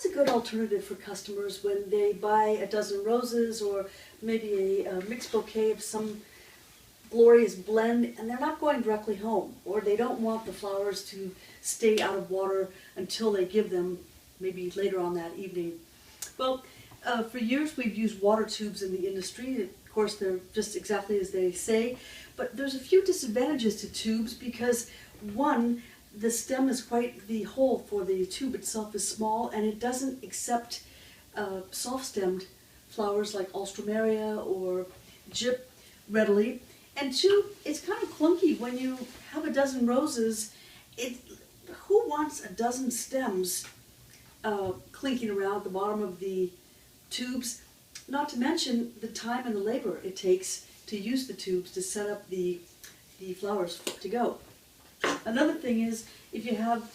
It's a good alternative for customers when they buy a dozen roses or maybe a mixed bouquet of some glorious blend, and they're not going directly home, or they don't want the flowers to stay out of water until they give them maybe later on that evening. Well, for years we've used water tubes in the industry. Of course, they're just exactly as they say, but there's a few disadvantages to tubes because, one, the stem is quite, the hole for the tube itself is small, and it doesn't accept soft-stemmed flowers like alstroemeria or gyp readily. And two, it's kind of clunky when you have a dozen roses. Who wants a dozen stems clinking around at the bottom of the tubes? Not to mention the time and the labor it takes to use the tubes to set up the flowers to go. Another thing is, if you have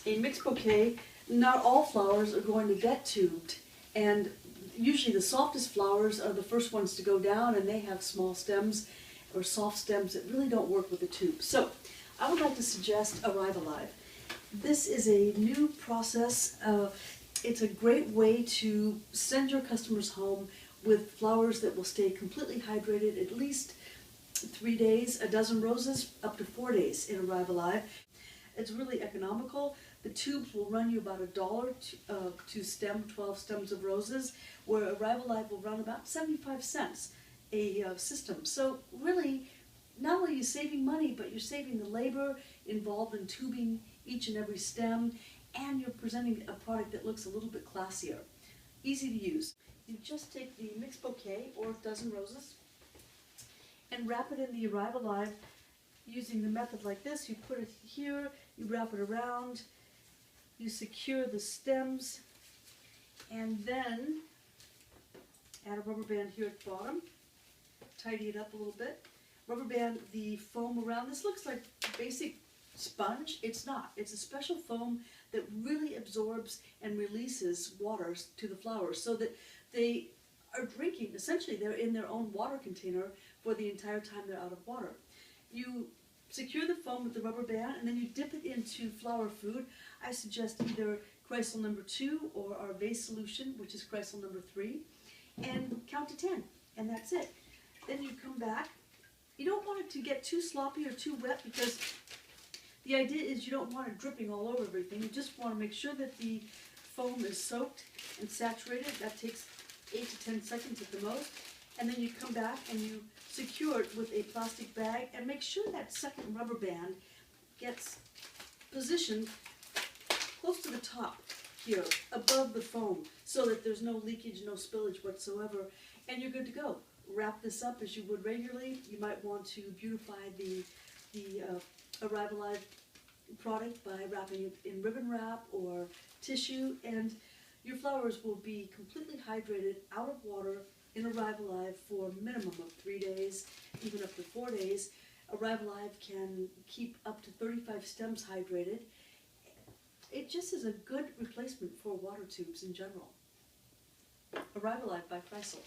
a mixed bouquet, not all flowers are going to get tubed, and usually the softest flowers are the first ones to go down, and they have small stems or soft stems that really don't work with the tube. So I would like to suggest Arrive Alive. This is a new process. It's a great way to send your customers home with flowers that will stay completely hydrated at least 3 days, a dozen roses up to 4 days in Arrive Alive. It's really economical. The tubes will run you about $1 to stem 12 stems of roses, where Arrive Alive will run about 75 cents a system. So really, not only are you saving money, but you're saving the labor involved in tubing each and every stem, and you're presenting a product that looks a little bit classier. Easy to use. You just take the mixed bouquet or a dozen roses and wrap it in the Arrive Alive using the method like this. You put it here, you wrap it around, you secure the stems, and then add a rubber band here at the bottom, tidy it up a little bit, rubber band the foam around. This looks like basic sponge. It's not. It's a special foam that really absorbs and releases water to the flowers so that they are drinking. Essentially, they're in their own water container for the entire time they're out of water. You secure the foam with the rubber band, and then you dip it into flower food. I suggest either Chrysal number 2 or our vase solution, which is Chrysal number 3, and count to 10, and that's it. Then you come back. You don't want it to get too sloppy or too wet, because the idea is you don't want it dripping all over everything. You just want to make sure that the foam is soaked and saturated. That takes 8 to 10 seconds at the most. And then you come back and you secure it with a plastic bag, and make sure that second rubber band gets positioned close to the top here, above the foam, so that there's no leakage, no spillage whatsoever, and you're good to go. Wrap this up as you would regularly. You might want to beautify the Arrive Alive product by wrapping it in ribbon wrap or tissue, and your flowers will be completely hydrated, out of water, in Arrive Alive for a minimum of 3 days, even up to 4 days. Arrive Alive can keep up to 35 stems hydrated. It just is a good replacement for water tubes in general. Arrive Alive by Chrysal.